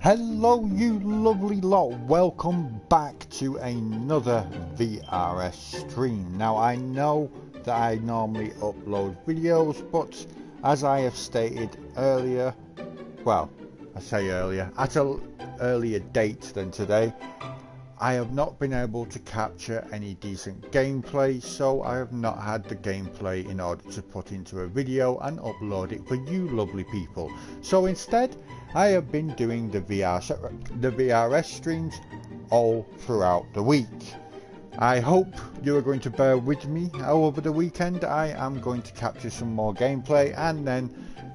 Hello you lovely lot, welcome back to another VRS stream. Now I know that I normally upload videos, but as I have stated earlier, well I say earlier, at an earlier date than today, I have not been able to capture any decent gameplay, so I have not had the gameplay in order to put into a video and upload it for you lovely people. So instead, I have been doing the VRS streams all throughout the week. I hope you are going to bear with me. Over the weekend I am going to capture some more gameplay and then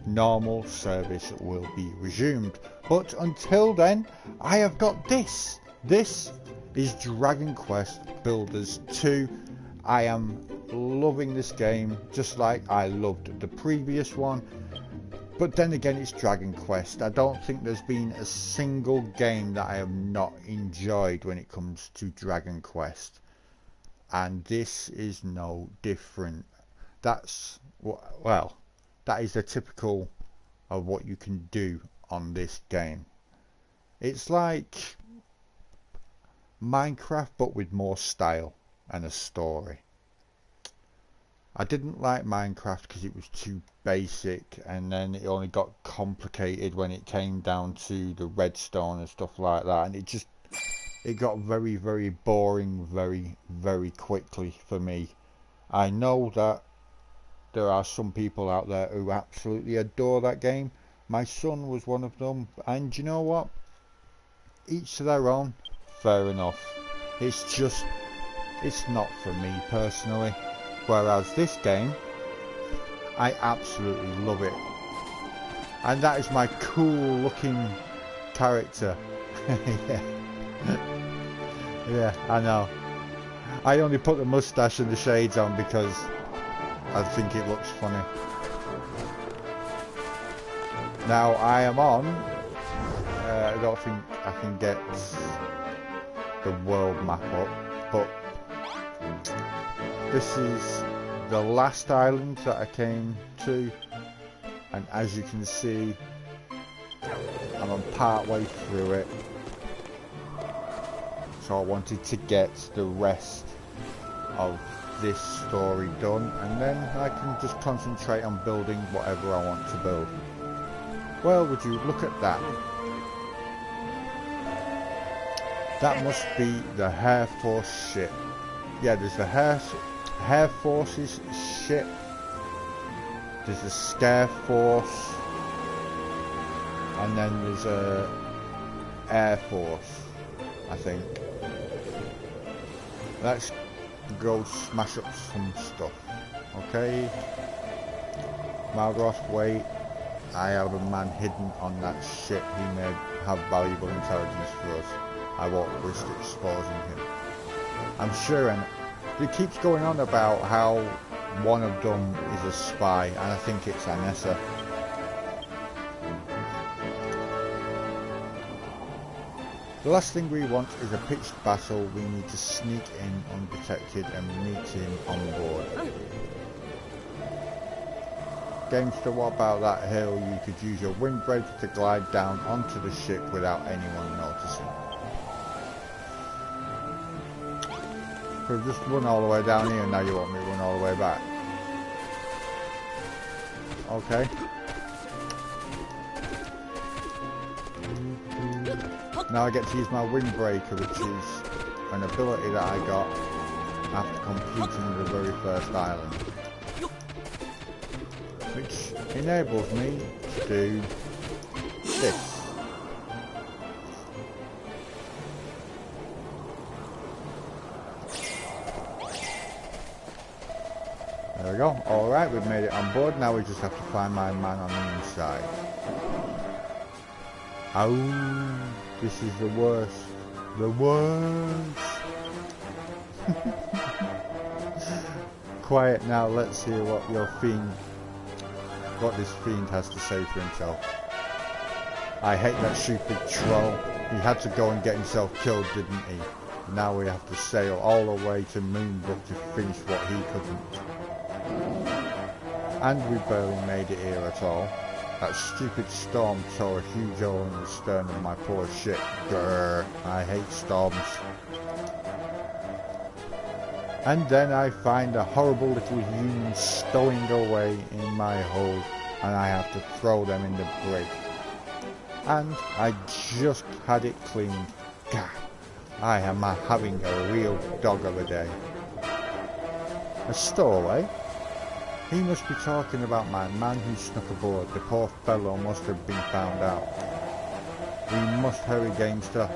normal service will be resumed. But until then, I have got this. This is Dragon Quest Builders 2. I am loving this game just like I loved the previous one. But then again, it's Dragon Quest. I don't think there's been a single game that I have not enjoyed when it comes to Dragon Quest. And this is no different. That's, well, that is the typical of what you can do on this game. It's like Minecraft but with more style and a story. I didn't like Minecraft because it was too basic, and then it only got complicated when it came down to the redstone and stuff like that, and it got very boring very quickly for me. I know that there are some people out there who absolutely adore that game. My son was one of them, and you know what, each to their own. Fair enough. It's not for me personally. Whereas this game, I absolutely love it. And that is my cool looking character. Yeah. Yeah, I know. I only put the mustache and the shades on because I think it looks funny. Now I am on, I don't think I can get the world map up, but this is the last island that I came to, and as you can see, I'm on part way through it, so I wanted to get the rest of this story done, and then I can just concentrate on building whatever I want to build. Well, would you look at that? That must be the Air Force ship. Yeah, there's the Air Force's ship. There's the Scare Force. And then there's a Air Force, I think. Let's go smash up some stuff. Okay. Malgroth, wait. I have a man hidden on that ship. He may have valuable intelligence for us. I won't risk exposing him. I'm sure, and it keeps going on about how one of them is a spy, and I think it's Anessa. The last thing we want is a pitched battle. We need to sneak in undetected and meet him on board. Gamester, what about that hill? You could use your windbreaker to glide down onto the ship without anyone noticing. So just run all the way down here, and now you want me to run all the way back. Okay. Now I get to use my windbreaker, which is an ability that I got after completing the very first island, which enables me to do this. There we go. Alright, we've made it on board. Now we just have to find my man on the inside. Oh, this is the worst. The worst. Quiet now, let's hear what this fiend has to say for himself. I hate that stupid troll. He had to go and get himself killed, didn't he? Now we have to sail all the way to Moonbrook to finish what he couldn't. And we barely made it here at all. That stupid storm tore a huge hole in the stern of my poor ship. Grr, I hate storms. And then I find a horrible little human stowing away in my hold, and I have to throw them in the brig. And I just had it cleaned. God, I am having a real dog of a day. A stowaway? He must be talking about my man who snuck aboard. The poor fellow must have been found out. We must hurry, Gamesta.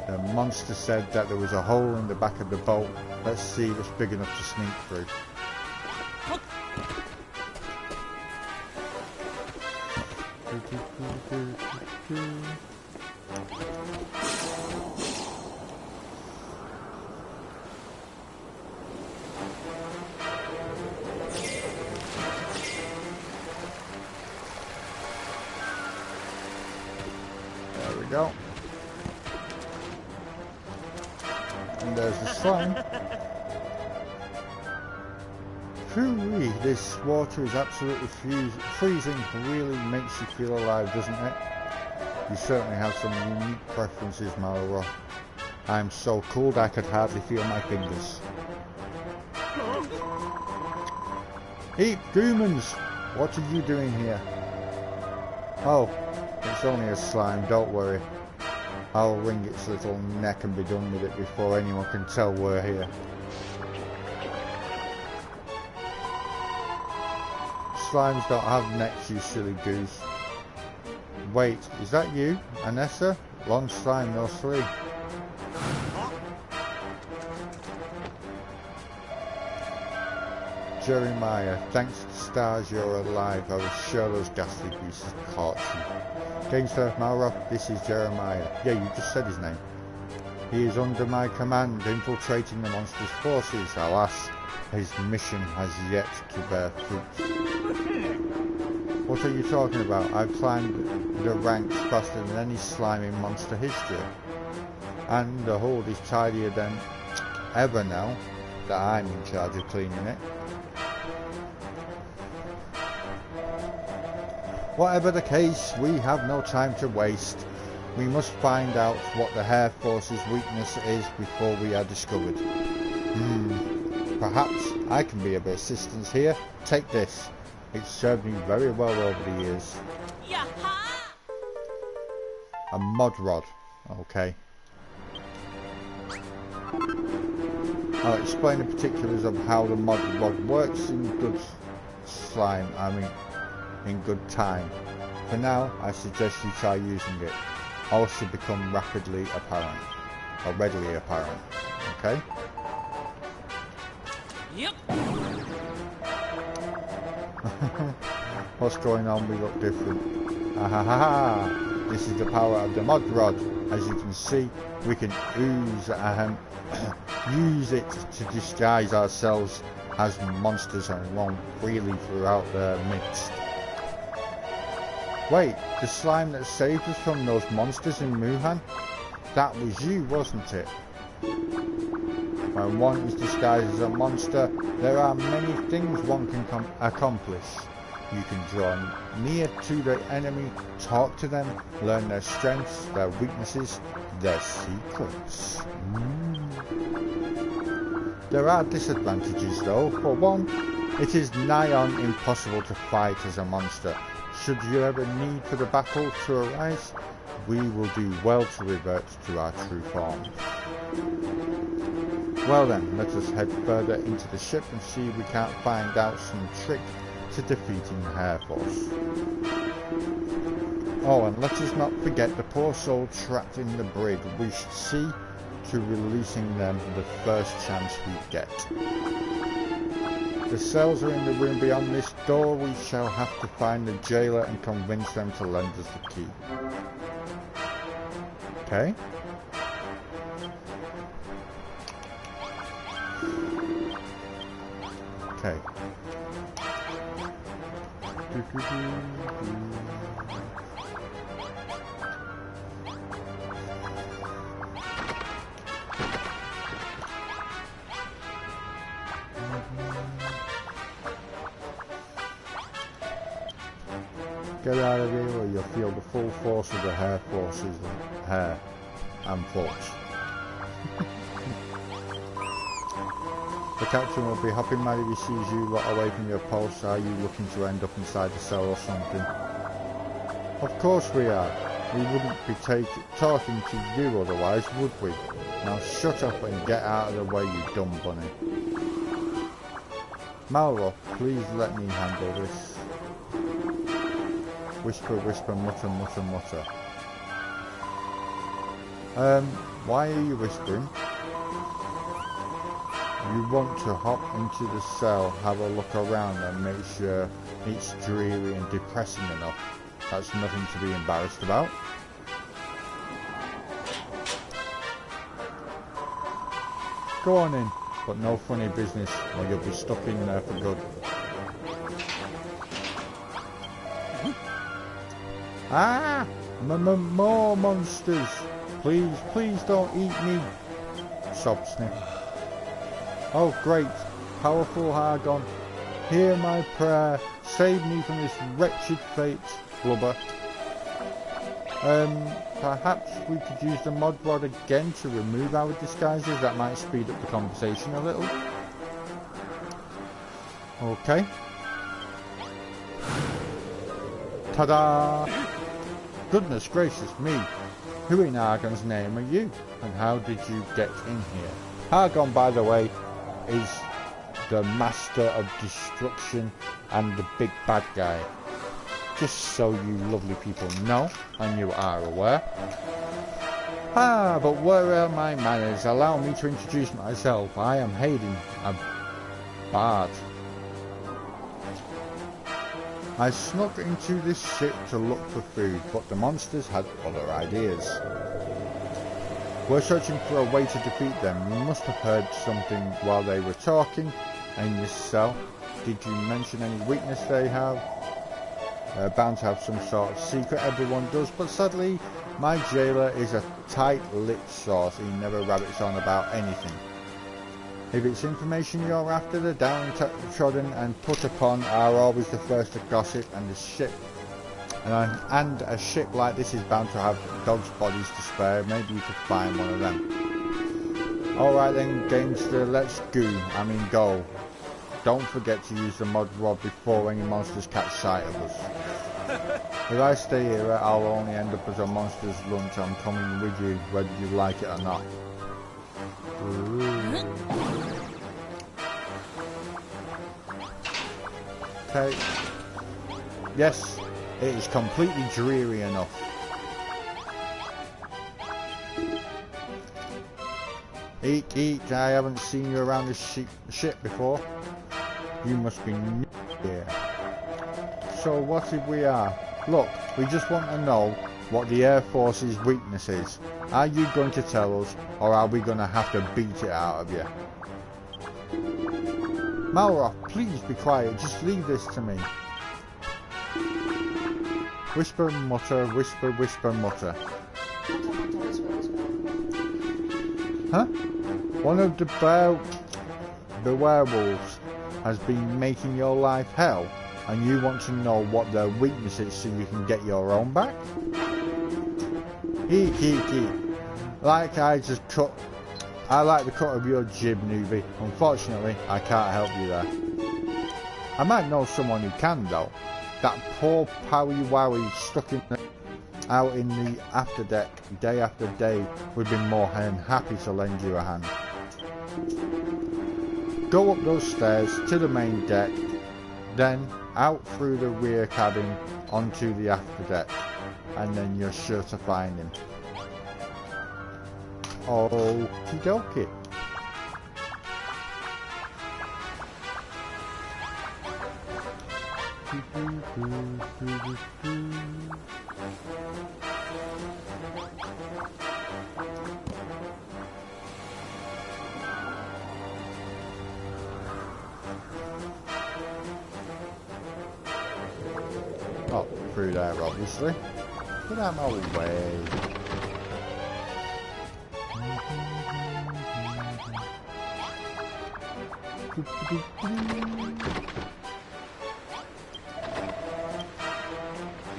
The monster said that there was a hole in the back of the boat. Let's see if it's big enough to sneak through. There we go. And there's the slime. Phew-wee, this water is absolutely freezing. Really makes you feel alive, doesn't it? You certainly have some unique preferences, Maloro. I'm so cold I could hardly feel my fingers. Hey, Goomans! What are you doing here? Oh, it's only a slime, don't worry. I'll wring its little neck and be done with it before anyone can tell we're here. Slimes don't have necks, you silly goose. Wait, is that you, Anessa? Long slime, no sleep. Jeremiah, thanks to the stars you're alive. I was sure those ghastly beasts caught you. Gamester, Malroth, this is Jeremiah. Yeah, you just said his name. He is under my command, infiltrating the monster's forces. Alas, his mission has yet to bear fruit. What are you talking about? I've climbed the ranks faster than any slime in monster history. And the hold is tidier than ever now that I'm in charge of cleaning it. Whatever the case, we have no time to waste. We must find out what the Hair Force's weakness is before we are discovered. Perhaps I can be of assistance here. Take this. It's served me very well over the years. A mod rod. Okay. I'll explain the particulars of how the mod rod works in good in good time. For now, I suggest you try using it. All should become rapidly apparent. Or readily apparent. Okay? Yep. What's going on? We look different. Ahaha! This is the power of the mod rod. As you can see, we can use it to disguise ourselves as monsters and roam freely throughout their midst. Wait, the slime that saved us from those monsters in Muhan? That was you, wasn't it? When one is disguised as a monster, there are many things one can accomplish. You can draw near to the enemy, talk to them, learn their strengths, their weaknesses, their secrets. There are disadvantages though. For one, it is nigh on impossible to fight as a monster. Should you ever need for the battle to arise, we will do well to revert to our true forms. Well then, let us head further into the ship and see if we can't find out some trick to defeating the Hair Force. Oh, and let us not forget the poor soul trapped in the brig. We should see to releasing them the first chance we get. The cells are in the room beyond this door. We shall have to find the jailer and convince them to lend us the key. Okay. Okay. Get out of here or you'll feel the full force of the hair and force. The captain will be hopping mad if he sees you lot away from your post. Are you looking to end up inside the cell or something? Of course we are. We wouldn't be talking to you otherwise, would we? Now shut up and get out of the way, you dumb bunny. Malroth, please let me handle this. Whisper, whisper, mutter, mutter, mutter. Why are you whispering? You want to hop into the cell, have a look around and make sure it's dreary and depressing enough. That's nothing to be embarrassed about. Go on in, but no funny business or you'll be stuck in there for good. Ah! More monsters! Please, please don't eat me! Sob Sniff. Oh great, powerful Hargon, hear my prayer, save me from this wretched fate, Blubber. Perhaps we could use the mod rod again to remove our disguises, that might speed up the conversation a little. Okay. Ta-da! Goodness gracious me, who in Argon's name are you, and how did you get in here? Argon, by the way, is the master of destruction and the big bad guy. Just so you lovely people know, and you are aware. Ah, but where are my manners? Allow me to introduce myself. I am Hayden, a bard. I snuck into this ship to look for food, but the monsters had other ideas. We're searching for a way to defeat them. You must have heard something while they were talking in this cell. Did you mention any weakness they have? Bound to have some sort of secret, everyone does, but sadly my jailer is a tight-lipped source. He never rabbits on about anything. If it's information you're after, the downtrodden and put upon are always the first to gossip, and a ship like this is bound to have dogs' bodies to spare. Maybe you could find one of them. Alright then, Gamester, let's go. Don't forget to use the mod rod before any monsters catch sight of us. If I stay here, I'll only end up as a monster's lunch. I'm coming with you, whether you like it or not. Okay. Yes, it is completely dreary enough. Eek, eek, I haven't seen you around this ship before. You must be new here. So what if we are? Look, we just want to know what the Air Force's weakness is. Are you going to tell us, or are we going to have to beat it out of you? Malroth, please be quiet, just leave this to me. Whisper, mutter, whisper, whisper, mutter. Huh? One of the werewolves has been making your life hell, and you want to know what their weakness is so you can get your own back? Eek, eek, eek. I like the cut of your jib, newbie. Unfortunately, I can't help you there. I might know someone who can, though. That poor Powie Wowie stuck out in the afterdeck day after day would be more than happy to lend you a hand. Go up those stairs to the main deck, then out through the rear cabin onto the afterdeck, and then you're sure to find him. Okie dokie. Oh, through there obviously. Get out of my way.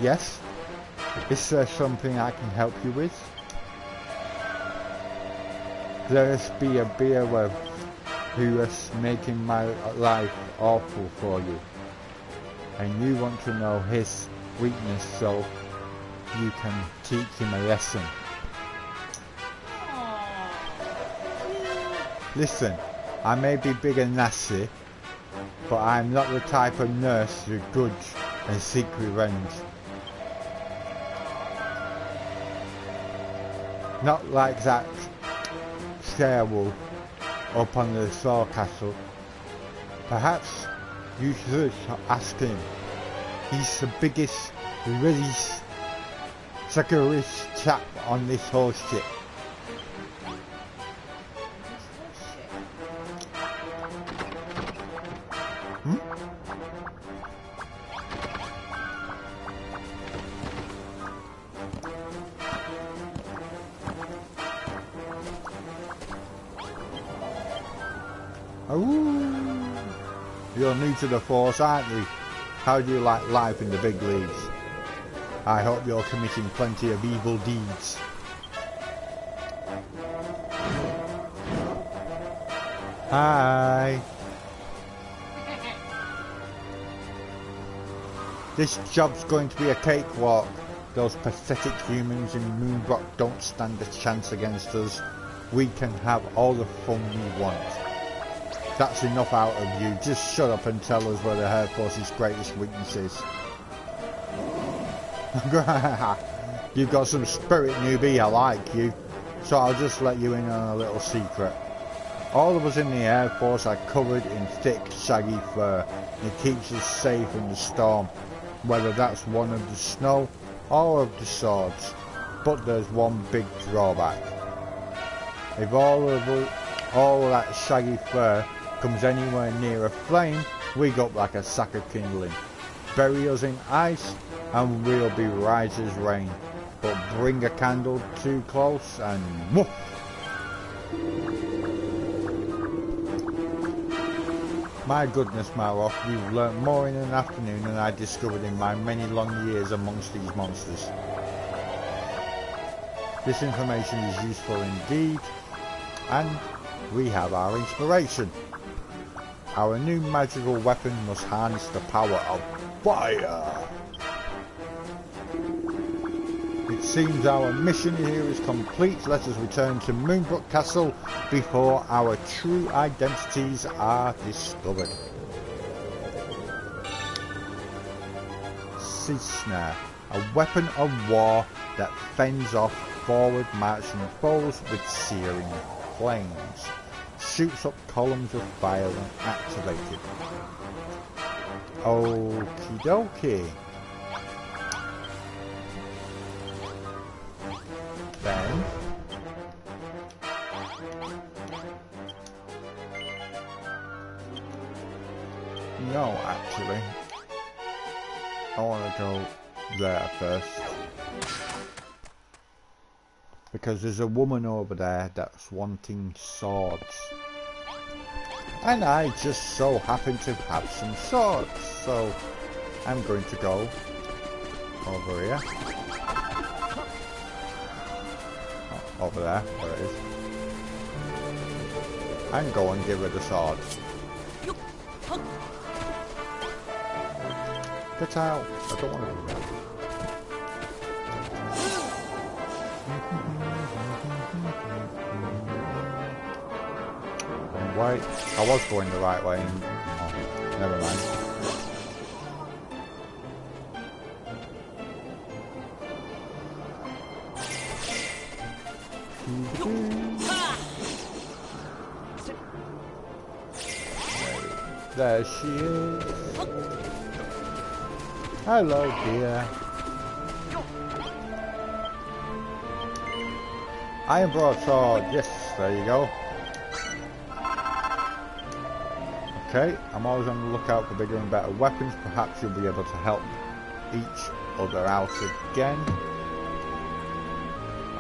Yes? Is there something I can help you with? There's be a beer with who is making my life awful for you. And you want to know his weakness so you can teach him a lesson. Listen, I may be big and nasty, but I'm not the type of nurse who grudge and seek revenge. Not like that Scarewolf up on the Saw Castle. Perhaps you should ask him. He's the biggest, realest, securest chap on this whole ship. Ooh. You're new to the force, aren't you? How do you like life in the big leagues? I hope you're committing plenty of evil deeds. Hi. This job's going to be a cakewalk. Those pathetic humans in Moonbrook don't stand a chance against us. We can have all the fun we want. That's enough out of you. Just shut up and tell us where the Air Force's greatest weakness is. You've got some spirit, newbie. I like you. So I'll just let you in on a little secret. All of us in the Air Force are covered in thick, shaggy fur. It keeps us safe in the storm, whether that's one of the snow or of the swords. But there's one big drawback. If all that shaggy fur comes anywhere near a flame, we go up like a sack of kindling. Bury us in ice and we'll be right as rain. But bring a candle too close and woof! My goodness, Maroff, you've learnt more in an afternoon than I discovered in my many long years amongst these monsters. This information is useful indeed, and we have our inspiration. Our new magical weapon must harness the power of fire. It seems our mission here is complete. Let us return to Moonbrook Castle before our true identities are discovered. Sea Snare, a weapon of war that fends off forward marching foes with searing flames. Shoots up columns of fire when activated. Okie dokie. Then no, actually I want to go there first, because there's a woman over there that's wanting swords, and I just so happen to have some swords, so I'm going to go over here. Over there it is. And go and give her the sword. Get out! I don't want to do that. And wait, I was going the right way and oh, never mind. There she is. Hello, dear. Iron broadsword. Yes, there you go. Okay, I'm always on the lookout for bigger and better weapons. Perhaps you'll be able to help each other out again.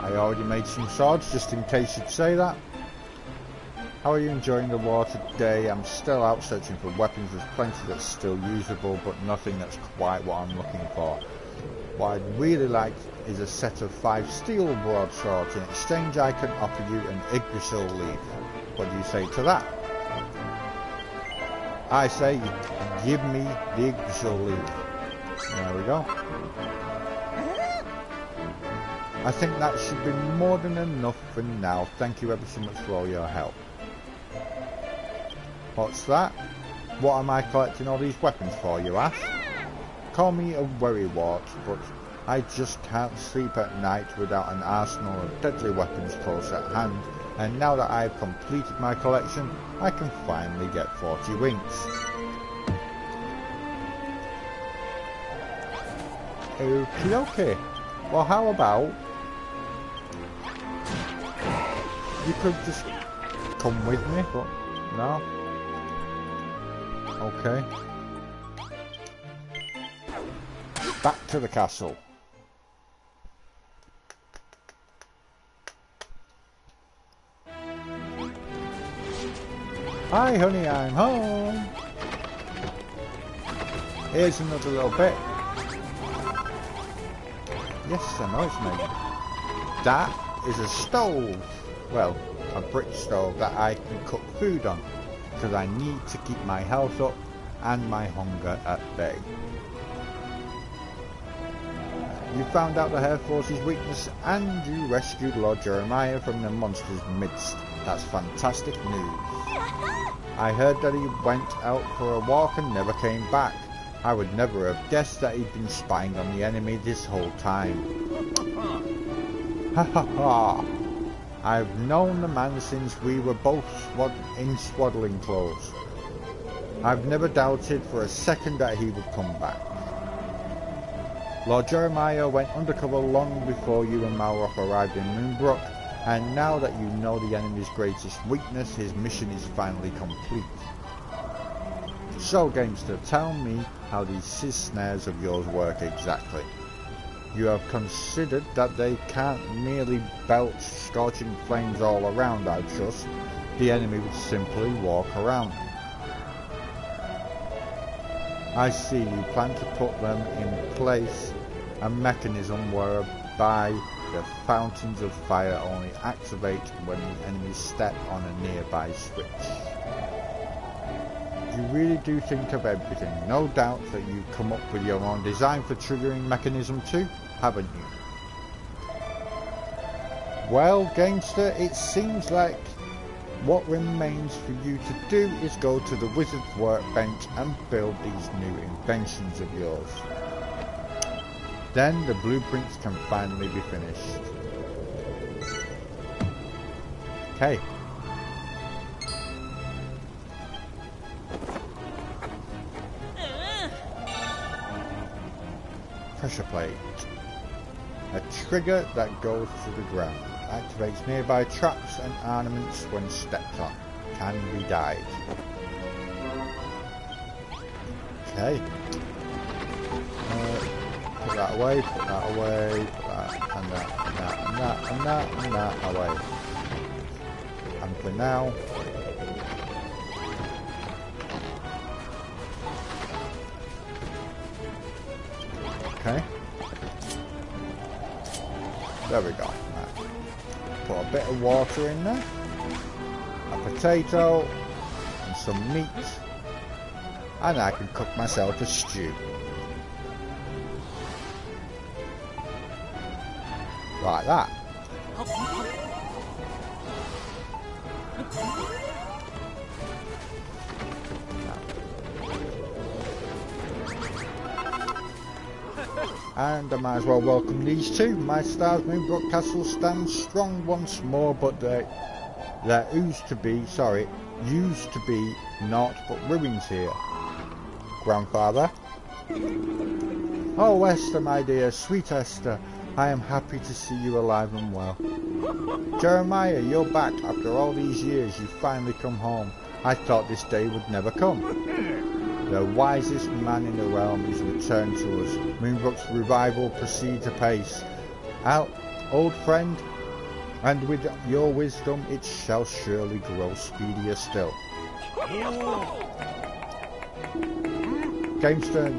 I already made some swords, just in case you'd say that. How are you enjoying the war today? I'm still out searching for weapons. There's plenty that's still usable, but nothing that's quite what I'm looking for. What I'd really like is a set of 5 steel broadswords. In exchange I can offer you an Yggdrasil leaf. What do you say to that? I say give me the Yggdrasil leaf. There we go. I think that should be more than enough for now. Thank you ever so much for all your help. What's that? What am I collecting all these weapons for, you ask? Call me a worrywart, but I just can't sleep at night without an arsenal of deadly weapons close at hand, and now that I've completed my collection, I can finally get 40 winks. Okay. Well, how about you could just come with me, but no. Okay. Back to the castle. Hi honey, I'm home. Here's another little bit. Yes, I know it's me. That is a stove. Well, a brick stove that I can cook food on, because I need to keep my health up and my hunger at bay. You found out the Air Force's weakness and you rescued Lord Jeremiah from the monster's midst. That's fantastic news. I heard that he went out for a walk and never came back. I would never have guessed that he'd been spying on the enemy this whole time. Ha ha ha! I've known the man since we were both in swaddling clothes. I've never doubted for a second that he would come back. Lord Jeremiah went undercover long before you and Malroth arrived in Moonbrook, and now that you know the enemy's greatest weakness, his mission is finally complete. So, Gamester, tell me how these sizz snares of yours work exactly. You have considered that they can't merely belch scorching flames all around, I trust. The enemy would simply walk around. I see, you plan to put them in place, a mechanism whereby the fountains of fire only activate when the enemy step on a nearby switch. You really do think of everything. No doubt that you come up with your own design for triggering mechanism too, haven't you? Well, Gamester, it seems like what remains for you to do is go to the wizard's workbench and build these new inventions of yours. Then the blueprints can finally be finished. Okay. Pressure plate. A trigger that goes to the ground. Activates nearby traps and ornaments when stepped on. Can be died. Okay. Put that away, put that away, put that, and that, and that, and that, and that, and that away. And for now. Okay. There we go. Right. Put a bit of water in there. A potato. And some meat. And I can cook myself a stew. Like that. And I might as well welcome these two. My stars, Moonbrook Castle stands strong once more, but there used to be naught but ruins here. Grandfather. Oh, Esther, my dear, sweet Esther, I am happy to see you alive and well. Jeremiah, you're back. After all these years, you've finally come home. I thought this day would never come. The wisest man in the realm is returned to us. Moonbrook's revival proceeds apace. Out, old friend, and with your wisdom it shall surely grow speedier still. Gamester,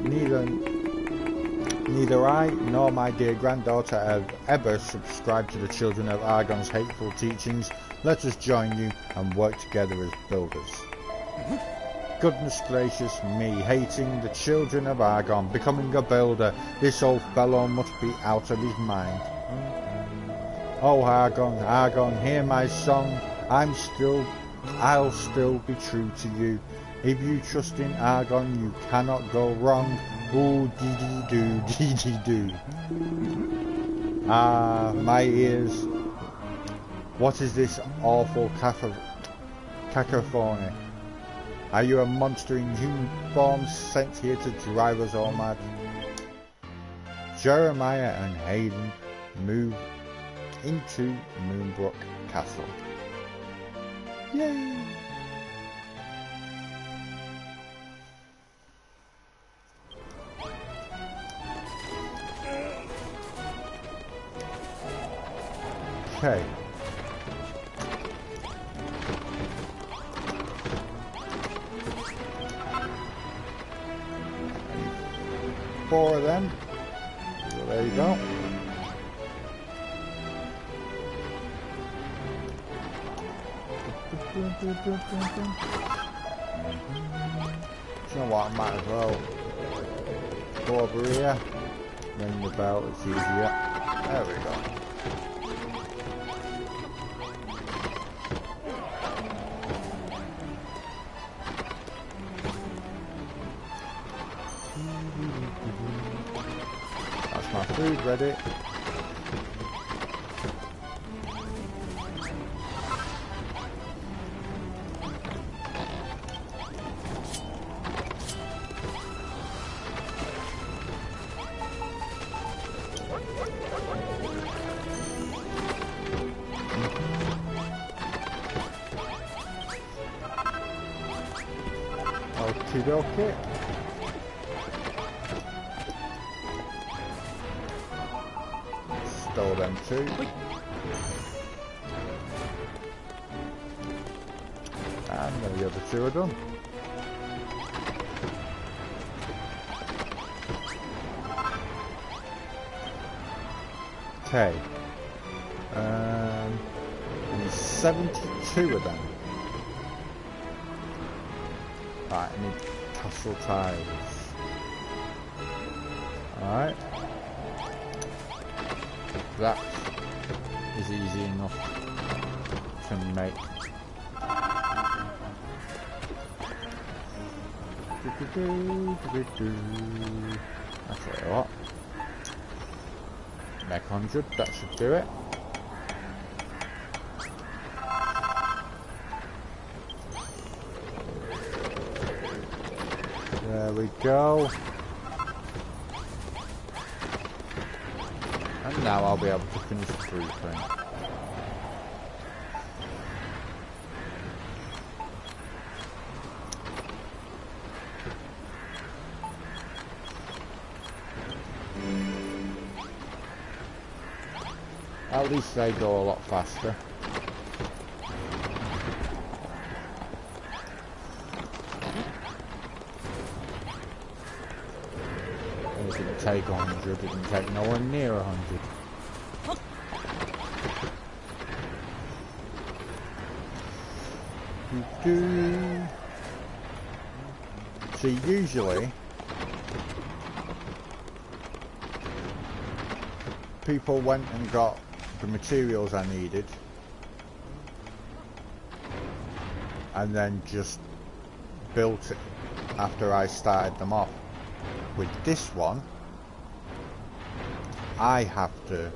Neither I nor my dear granddaughter have ever subscribed to the children of Argon's hateful teachings. Let us join you and work together as builders. Goodness gracious me, hating the children of Argon, becoming a builder. This old fellow must be out of his mind. Oh Argon, Argon, hear my song. I'll still be true to you. If you trust in Argon, you cannot go wrong. Ooh, dee-dee-doo, dee-dee-doo. Ah, my ears. What is this awful cacophony? Are you a monster in human form sent here to drive us all mad? Jeremiah and Hayden move into Moonbrook Castle. Yay! Okay. Four of them. So there you go. You know what, I might as well go over here, ring the bell, it's easier. There we go. That's my food ready. Okie dokie. Stole them too. And then the other two are done. Okay. There's 72 of them. Right, I need castle tiles. Alright. That is easy enough to make. I'll tell you what. Make 100, that should do it. There we go. And now I'll be able to finish the blueprint. At least they go a lot faster. It didn't take 100, it didn't take nowhere near 100. See, usually people went and got the materials I needed and then just built it after I started them off. With this one, I have to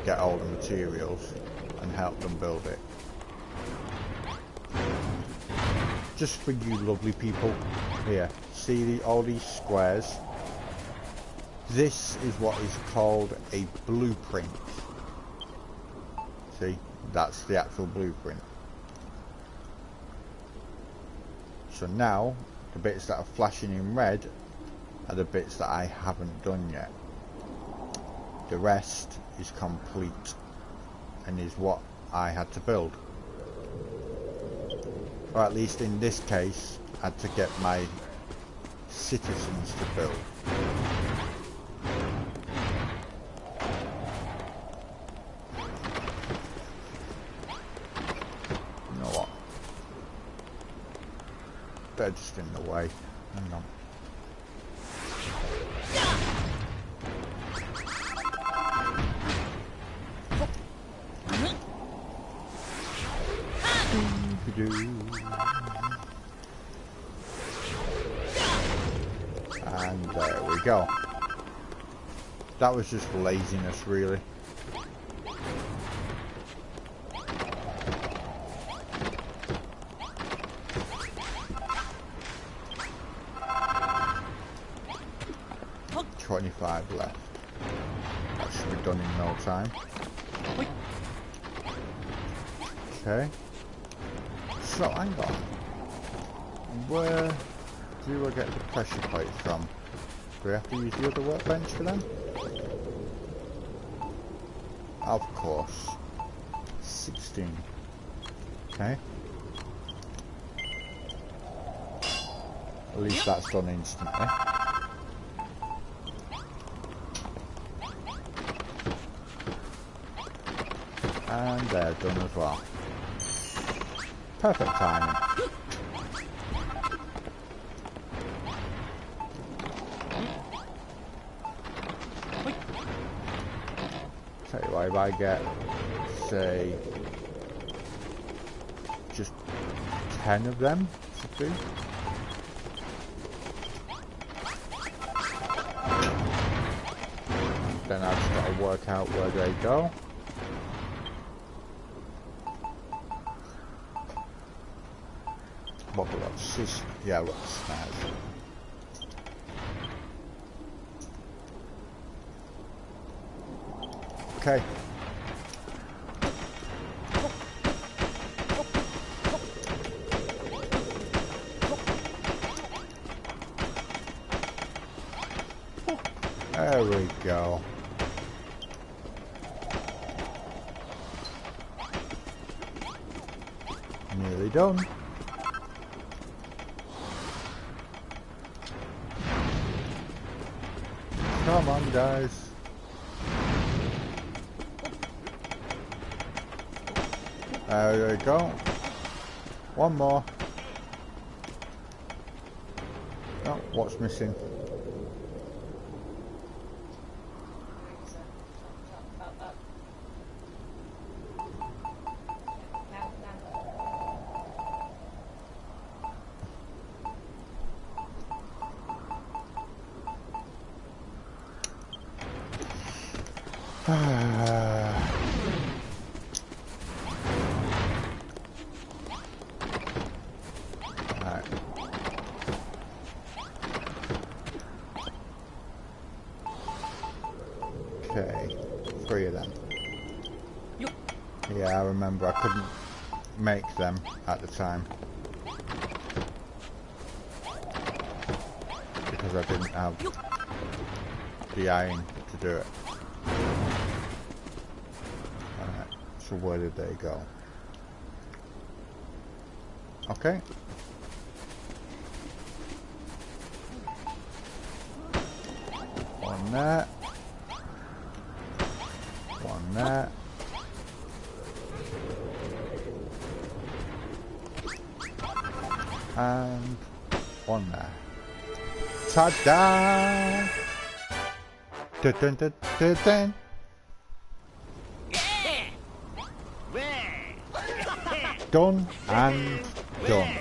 get all the materials and help them build it. Just for you lovely people. Here, see all these squares? This is what is called a blueprint. See, that's the actual blueprint. So now, the bits that are flashing in red are the bits that I haven't done yet. The rest is complete and is what I had to build. Or at least in this case, I had to get my citizens to build. they're just in the way. Hang on. And there we go. That was just laziness, really. $25 left. That should be done in no time. Okay. So, hang on. Where do I get the pressure plates from? Do we have to use the other workbench for them? Of course. 16. Okay. At least that's done instantly. And they're done as well. Perfect timing. Tell you what, if I get, say, just 10 of them, should be. Then I've just got to work out where they go. What we got? Yeah, we got snares. Okay. There we go. Nearly done. Come on, guys. There we go. One more. Oh, what's missing? Okay, 3 of them. Yeah, I remember I couldn't make them at the time because I didn't have the iron to do it. Alright, so where did they go? Okay. One there. One there. And one there. Ta-da! Dun, dun, dun, dun. Done and done.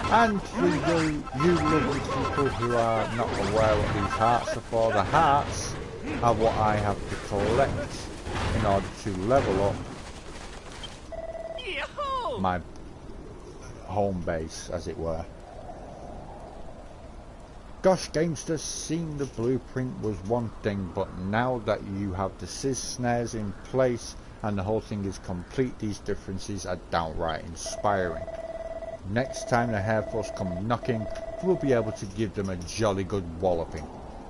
And for you lovely people who are not aware what these hearts are for, the hearts are what I have to collect in order to level up my home base, as it were. Gosh, Gamesta, seeing the blueprint was one thing, but now that you have the scissor snares in place and the whole thing is complete, these differences are downright inspiring. Next time the Air Force come knocking, we'll be able to give them a jolly good walloping.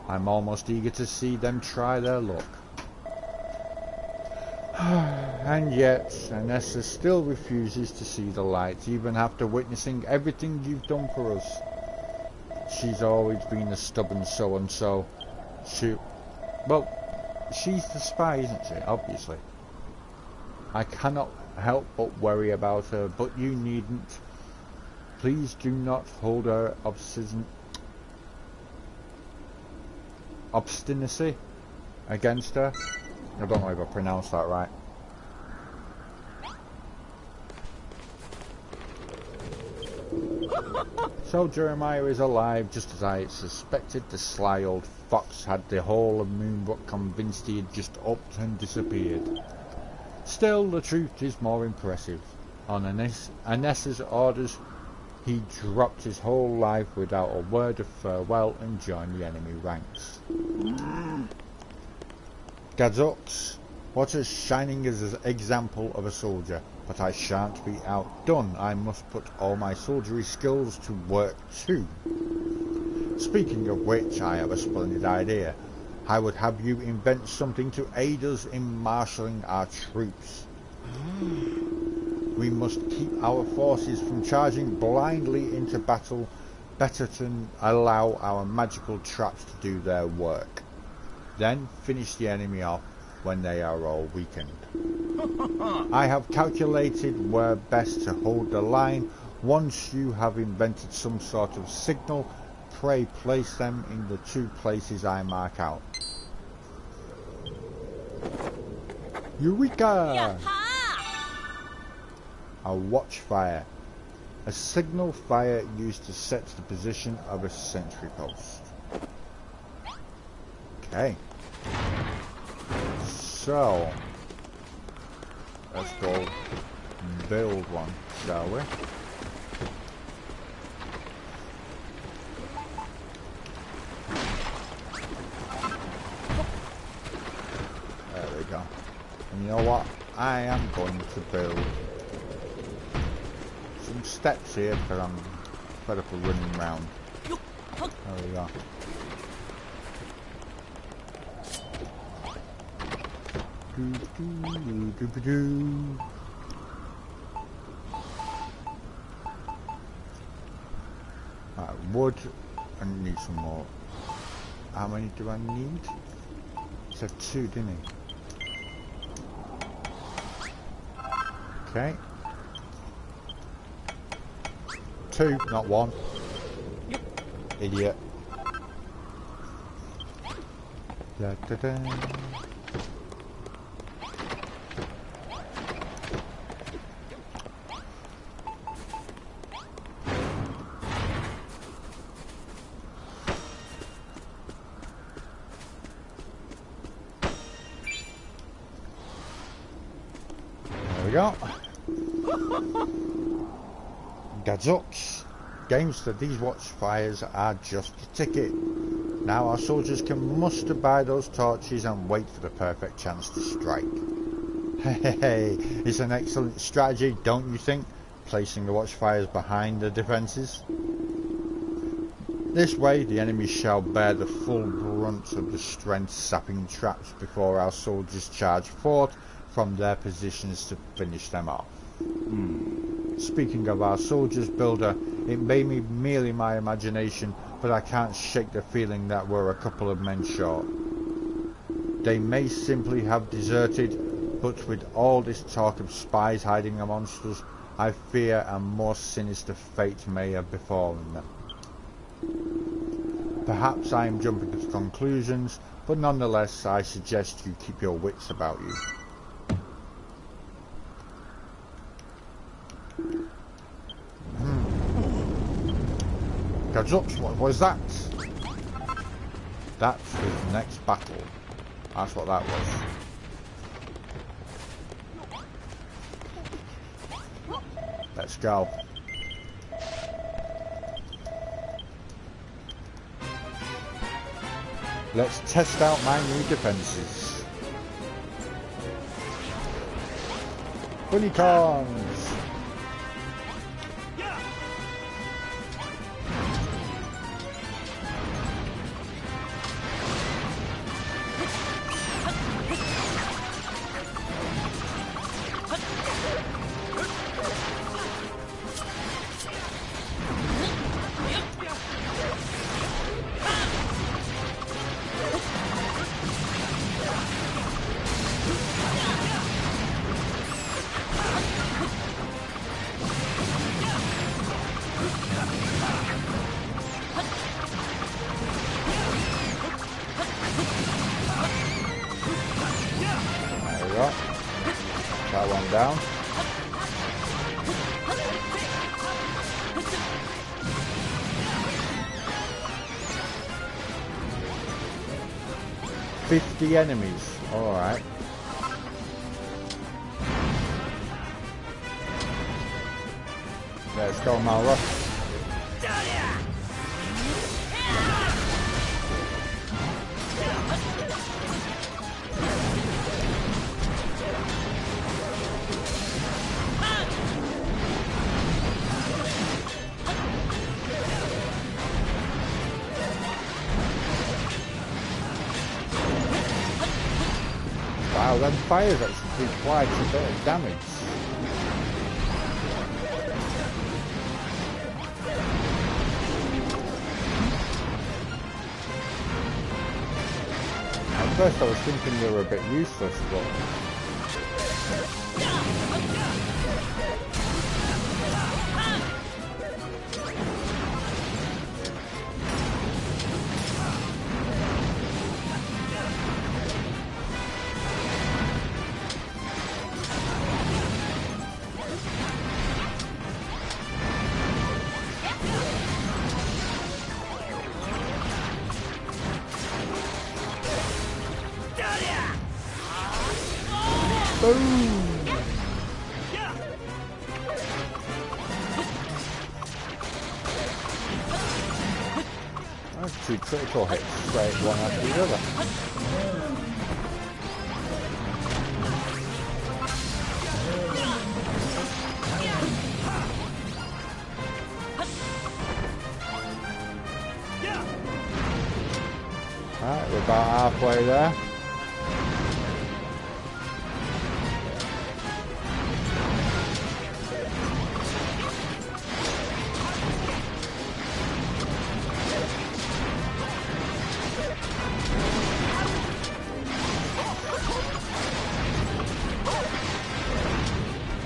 I'm almost eager to see them try their luck. And yet, Anessa still refuses to see the light, even after witnessing everything you've done for us. She's always been a stubborn so-and-so. Well, she's the spy, isn't she? Obviously. I cannot help but worry about her, but you needn't. Please do not hold her obstinacy against her. I don't know if I pronounced that right. So Jeremiah is alive, just as I suspected. The sly old fox had the whole of Moonbrook convinced he had just upped and disappeared. Still, the truth is more impressive. On Anessa's orders, he dropped his whole life without a word of farewell and joined the enemy ranks. Gadzooks, what a shining example of a soldier. But I shan't be outdone. I must put all my soldiery skills to work too. Speaking of which, I have a splendid idea. I would have you invent something to aid us in marshalling our troops. We must keep our forces from charging blindly into battle. Better to allow our magical traps to do their work. Then finish the enemy off when they are all weakened. I have calculated where best to hold the line. Once you have invented some sort of signal, pray place them in the 2 places I mark out. Eureka! A watchfire. A signal fire used to set the position of a sentry post. Okay. So, let's go build one, shall we? There we go. And you know what? I am going to build some steps here because I'm fed up of running around. There we go. Right, wood. I need some more. How many do I need? He said 2, didn't he? Okay. 2, not 1. Idiot. Da, da, da. Go. Gadzooks. Gamesta, these watchfires are just a ticket. Now our soldiers can muster by those torches and wait for the perfect chance to strike. Hey, it's an excellent strategy, don't you think? Placing the watchfires behind the defences. This way the enemy shall bear the full brunt of the strength-sapping traps before our soldiers charge forth from their positions to finish them off. Speaking of our soldiers, Builder, it may be merely my imagination, but I can't shake the feeling that we're a couple of men short. They may simply have deserted, but with all this talk of spies hiding amongst us, I fear a more sinister fate may have befallen them. Perhaps I am jumping to conclusions, but nonetheless I suggest you keep your wits about you. Gadzooks, what was that? That was the next battle. That's what that was. Let's go. Let's test out my new defences. Unicorns! go. That one down. $50 enemies. Alright. Let's go, Malra. Wow, them fires actually do quite a bit of damage. At first I was thinking they were a bit useless, but... Boom! That's 2 critical hits straight one after the other. Alright, we're about halfway there.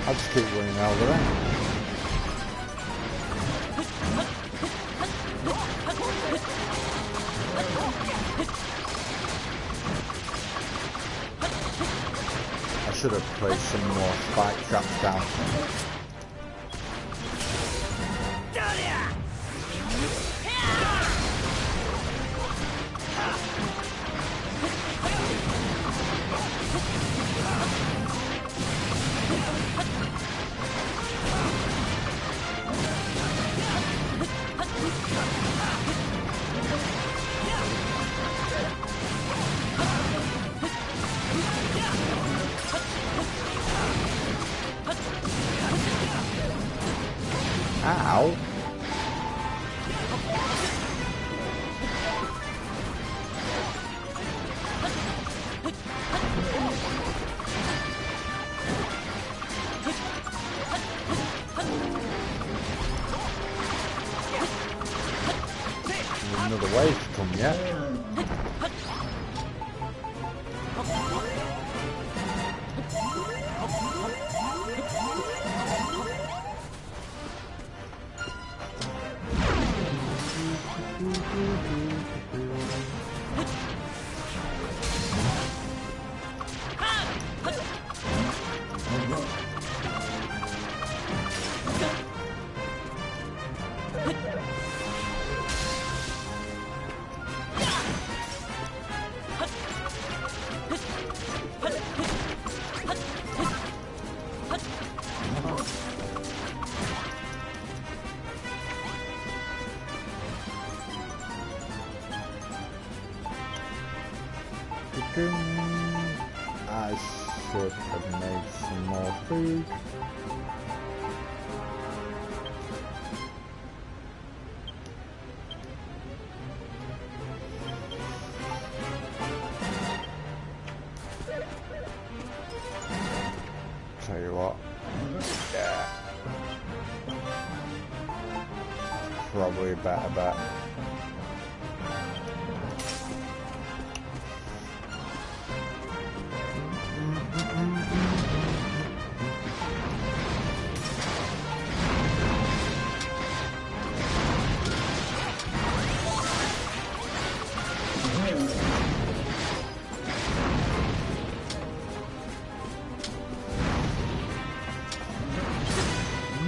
I'll just keep running over there. I should have placed some more spike traps down. Ow. There's another wave to come yet. I should have made some more food. Tell you what, yeah, probably a better bet.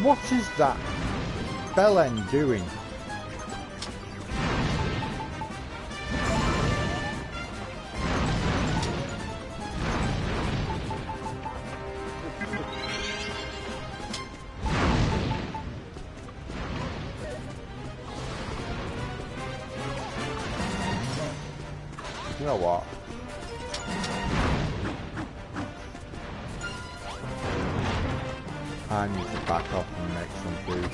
What is that bell end doing? You know what? I need to back off and make some food.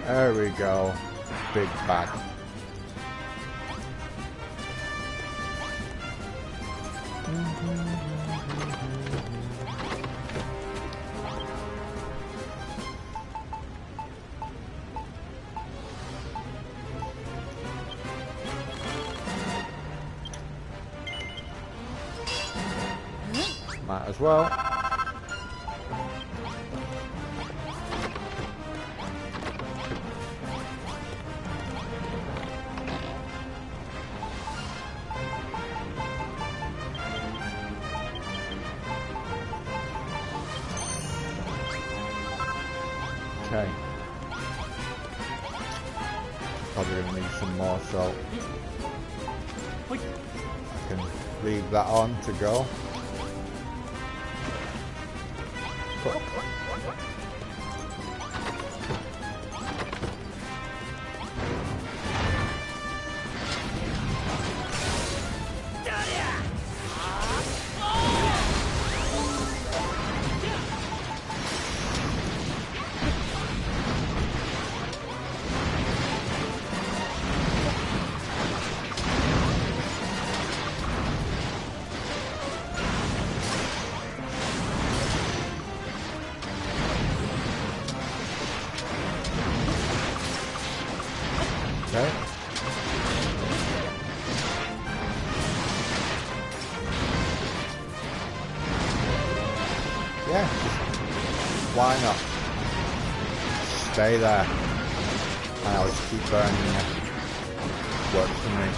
There we go. Big bag. Might as well. Okay. Probably gonna need some more salt. I can leave that on to go. Cook. Okay. Yeah, why not? Stay there. And I'll just keep burning it. Works for me.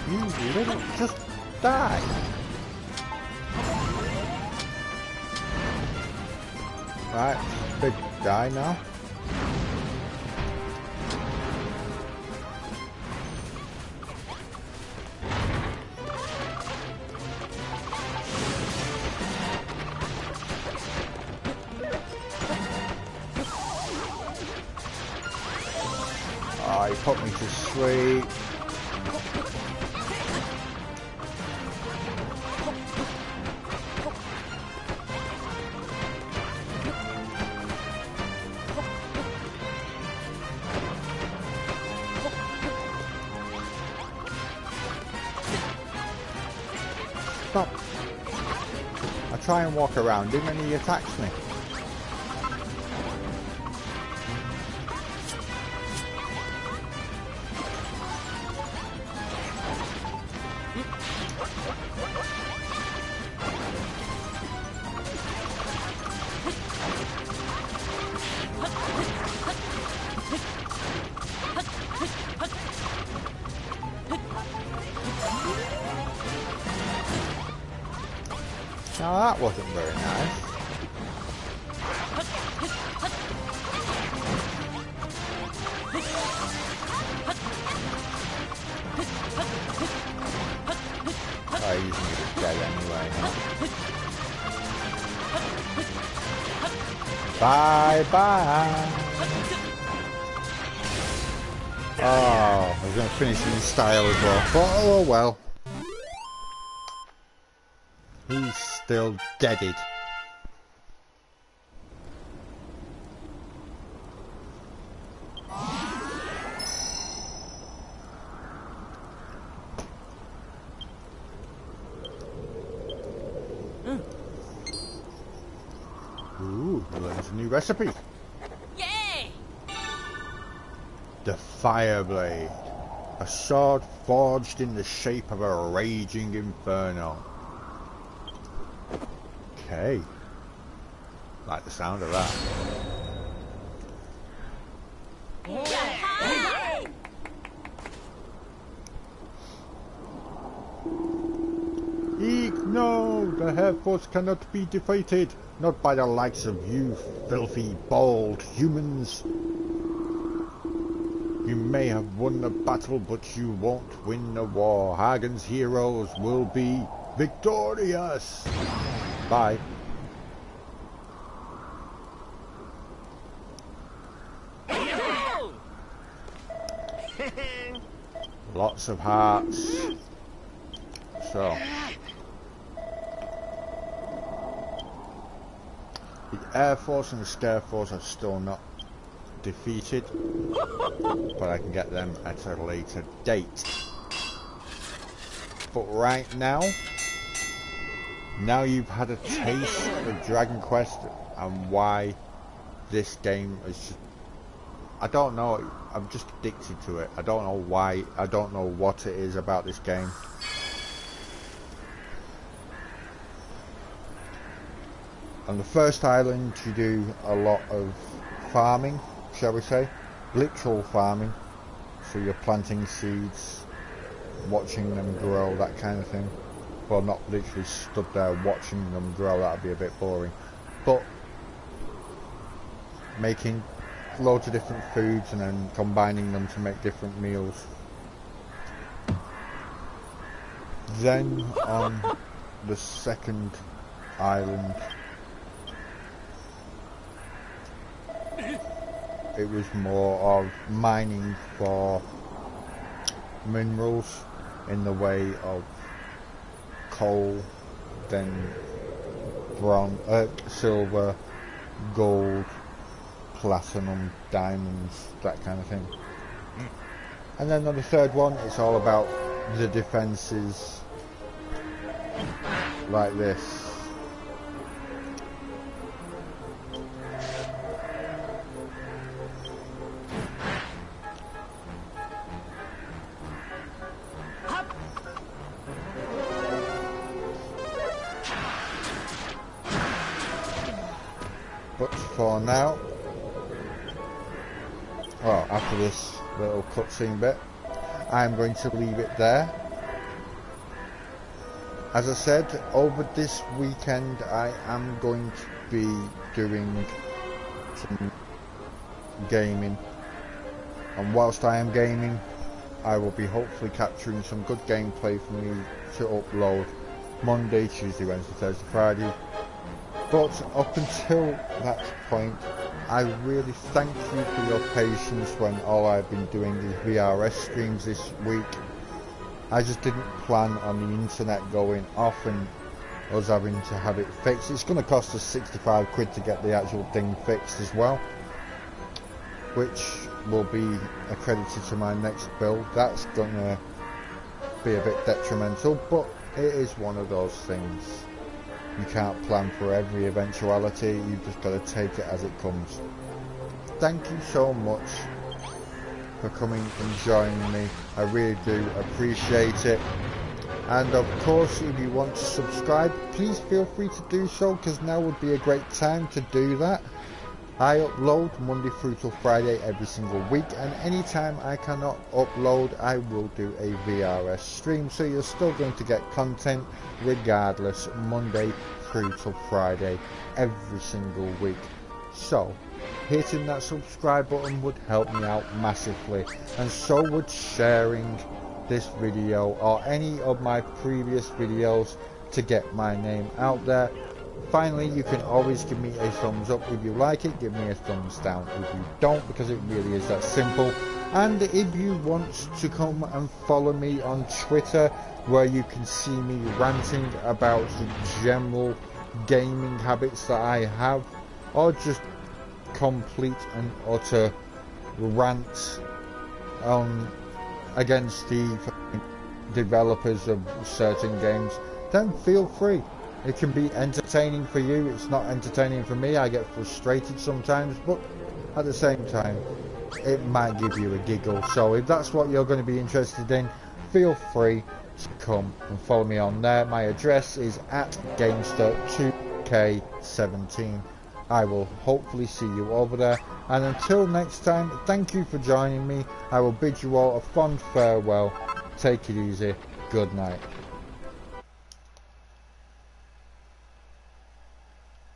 You little, just die. Right, big guy now. Oh, he put me to sleep. Stop. I try and walk around him and he attacks me. Now that wasn't very nice. Oh, he's gonna get dead anyway now. Bye bye. Oh, I was going to finish in style as well, but oh well. He's still deaded. Ooh, learns a new recipe. Yay! The Fire Blade. A sword forged in the shape of a raging inferno. Okay. Like the sound of that. Eek, no! The Air Force cannot be defeated. Not by the likes of you, filthy, bald humans. You may have won the battle, but you won't win the war. Hagen's heroes will be victorious. Bye. Lots of hearts. So. The Air Force and the Scare Force are still not defeated, but I can get them at a later date. But right now you've had a taste of Dragon Quest and why this game is just, I don't know, I'm just addicted to it. I don't know why, I don't know what it is about this game. On the first island you do a lot of farming, shall we say, literal farming, so you're planting seeds, watching them grow, that kind of thing. Well, not literally stood there watching them grow, that would be a bit boring, but making loads of different foods and then combining them to make different meals. Then on the second island it was more of mining for minerals in the way of coal, then bronze, silver, gold, platinum, diamonds, that kind of thing. And then on the third one it's all about the defences like this. But for now, well, after this little cutscene bit, I'm going to leave it there. As I said, over this weekend I am going to be doing some gaming, and whilst I am gaming I will be hopefully capturing some good gameplay for me to upload Monday, Tuesday, Wednesday, Thursday, Friday. But up until that point, I really thank you for your patience when all I've been doing is VRS streams this week. I just didn't plan on the internet going off and us having to have it fixed. It's going to cost us 65 quid to get the actual thing fixed as well, which will be accredited to my next build. That's going to be a bit detrimental, but it is one of those things. You can't plan for every eventuality, you've just got to take it as it comes. Thank you so much for coming and joining me, I really do appreciate it. And of course, if you want to subscribe, please feel free to do so, because now would be a great time to do that. I upload Monday through till Friday every single week, and anytime I cannot upload I will do a VRS stream, so you're still going to get content regardless, Monday through till Friday every single week. So hitting that subscribe button would help me out massively, and so would sharing this video or any of my previous videos to get my name out there. Finally, you can always give me a thumbs up if you like it, give me a thumbs down if you don't, because it really is that simple. And if you want to come and follow me on Twitter, where you can see me ranting about the general gaming habits that I have, or just complete and utter rants against the developers of certain games, then feel free. It can be entertaining for you, it's not entertaining for me. I get frustrated sometimes, but at the same time it might give you a giggle. So if that's what you're going to be interested in, feel free to come and follow me on there. My address is at Gamesta2K17. I will hopefully see you over there, and until next time, thank you for joining me. I will bid you all a fond farewell. Take it easy. Good night.